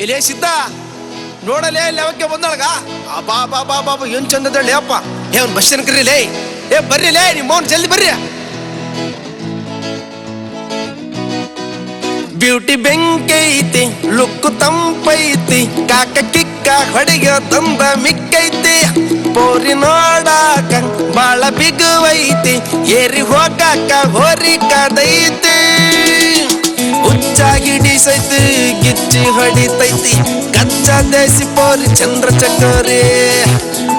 ಇಲ್ಲೇ ಸಿದ್ಧ ನೋಡಲೇ ಲೆವಕ್ಕೆ ಬಂದೊಳಗ ಬಾ ಬಾ ಬಾ ಬಾಬಾ ಏನ್ ಚಂದದಳ್ಳಿ ಅಪ್ಪ. ಅವ್ನು ಬಸ್ ಕರೀಲೇ, ಬರ್ರಿಲೇ ನಿಮ್ಮ ಮೌನ್ ಜಲ್ದಿ ಬರ್ರಿ. ಬ್ಯೂಟಿ ಬೆಂಕೈತಿ, ಲುಕ್ಕು ತಂಪೈತಿ, ಕಾಕ ಕಿಕ್ಕ ಹೊಡೆಯೋದಂದ ಮಿಕ್ಕೈತಿ. ಪೋರಿ ನೋಡಾಕ ಬಾಳ ಬಿಗುವೈತಿ, ಏರಿ ಹೋಗಾಕ ಹೋರಿ ಕದೈತಿ. ಹುಚ್ಚಾಗಿ ಡಿಸೈತಿ, ಗಿಚ್ಚಿ ಹೊಡಿತೈತಿ, ಕಚ್ಚಾ ದೇಸಿ ಪೋರಿ ಚಂದ್ರ ಚಕೋರಿ.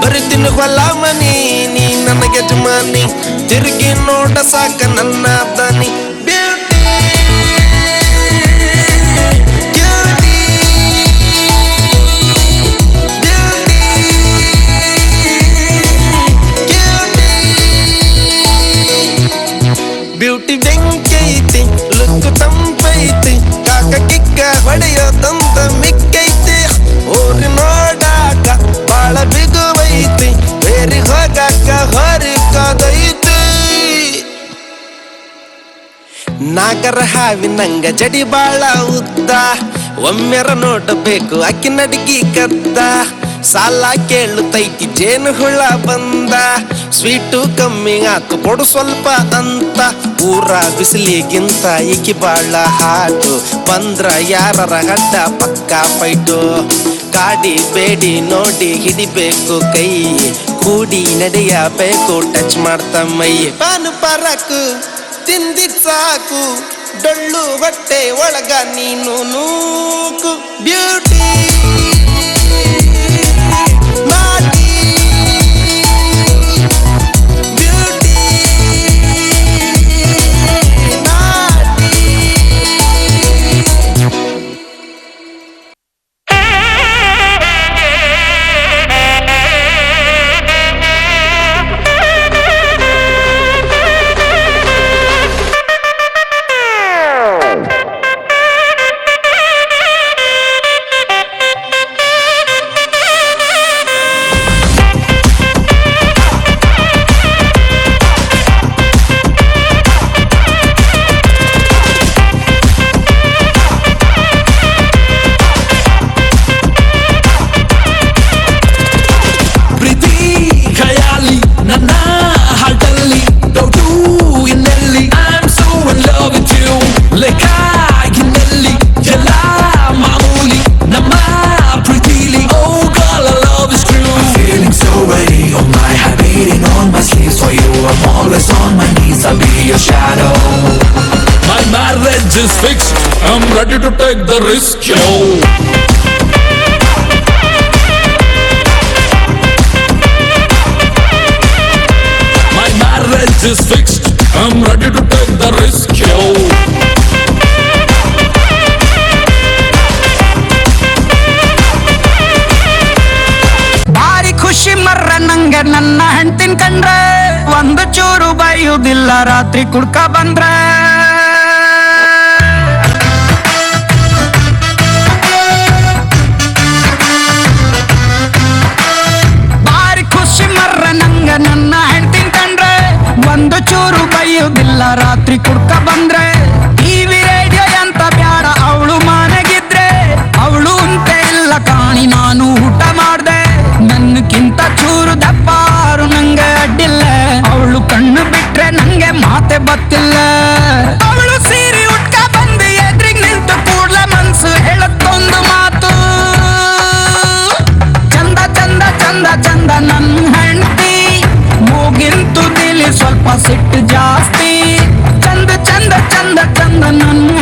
ಬರುತ್ತಿನ ಹೊಲ ಮನಿ, ನೀ ನನಗೆ ಯಜಮಾನಿ, ತಿರುಗಿ ನೋಡ ಸಾಕ ನನ್ನ ದನಿ. ಬ್ಯೂಟಿ ಬೆಂಕೈತಿ, ಲುಕ್ ತಂಪೈತಿ, ಕಾಕ ಕಿಕ್ಕ ಹೊಡೆಯೋದಂತ ಮಿಕ್ಕೈತಿ. ಊರಿ ನೋಡಾಕ ಬಾಳ ಬಿಗುವೈತಿ, ಬೇರೆ ಹೋಗಾಕ ಹೊರಿ ಕದೈತಿ. ನಾಗರ ಹಾವಿನಂಗ ಜಡಿ ಬಾಳ ಉದ್ದ, ಒಮ್ಮೆರ ನೋಡಬೇಕು ಅಕ್ಕಿ ನಡಿಗಿ ಕದ್ದ. ಸಾಲ ಕೇಳುತ್ತೈತಿ ಜೇನು ಹುಳ ಬಂದ, ಸ್ವೀಟು ಕಮ್ಮಿ ಆತು ಕೊಡು ಸ್ವಲ್ಪ ಅಂತ. ಊರ ಬಿಸಿಲಿಗಿಂತ ಈಕಿ ಬಾಳ ಹಾಟು, ಬಂದ್ರ ಯಾರರ ಗಡ್ಡ ಪಕ್ಕ ಫೈಟು. ಕಾಡಿ ಬೇಡಿ ನೋಡಿ ಹಿಡಿಬೇಕು ಕೈ, ಕೂಡಿ ನಡೆಯಬೇಕು ಟಚ್ ಮಾಡ್ತ ಮೈ. ಪಾನು ಪರಕು ತಿಂದಿದ್ ಸಾಕು, ಡೊಳ್ಳು ಹೊಟ್ಟೆ ಒಳಗ ನೀನು ನೂಕು. Beauty is fixed, I'm ready to take the risk, yo. My marriage is fixed, I'm ready to take the risk, yo. ಬಾರಿ ಖುಷಿ ಮರ್ರ ನಂಗೆ ನನ್ನ ಹೆಂಡ್ತಿನ್ ಕಂಡ್ರೆ, ಒಂದು ಚೂರು ಬೈಯುವುದಿಲ್ಲ ರಾತ್ರಿ ಕುಡ್ಕ ಬಂದ್ರೆ. ನನ್ನ ಹೆಂಡ್ತಿನ್ ಕಂಡ್ರೆ, ಒಂದು ಚೂರು ಬೈಯುವುದಿಲ್ಲ ರಾತ್ರಿ ಕುಡ್ಕ ಬಂದ್ರೆ. ಟಿವಿ ರೇಡಿಯೋ ಅಂತ ಬ್ಯಾಡ ಅವಳು ಮನೆಗಿದ್ರೆ, ಅವಳು ಅಂತೆ ಇಲ್ಲ ಕಾಣಿ ನಾನು ಊಟ ಮಾಡ್ದೆ. ನನ್ನಕ್ಕಿಂತ ಚೂರು ದಪ್ಪಾರು ನಂಗೆ ಅಡ್ಡಿಲ್ಲ, ಅವಳು ಕಣ್ಣು ಬಿಟ್ರೆ ನಂಗೆ ಮಾತೆ ಬತ್ತಿಲ್ಲ. ಅವಳು ಸೀರೆ ಉಟ್ಕ ಬಂದು ಎದ್ರಿಗೆ ನಿಂತು ಕೂಡ್ಲೆ ಮನ್ಸು ಹೇಳತ್ತೊಂದು ಮಾತು, ಚಂದ ಚಂದ ಚಂದ ಚಂದ ನನ್ನ ಹೆಂಡ್ತಿ, ಮೂಗಿಂತು ದಿಲಿ ಸ್ವಲ್ಪ ಸಿಟ್ಟು ಜಾಸ್ತಿ. ಚಂದ ಚಂದ ಚಂದ ಚಂದ ನನ್ನ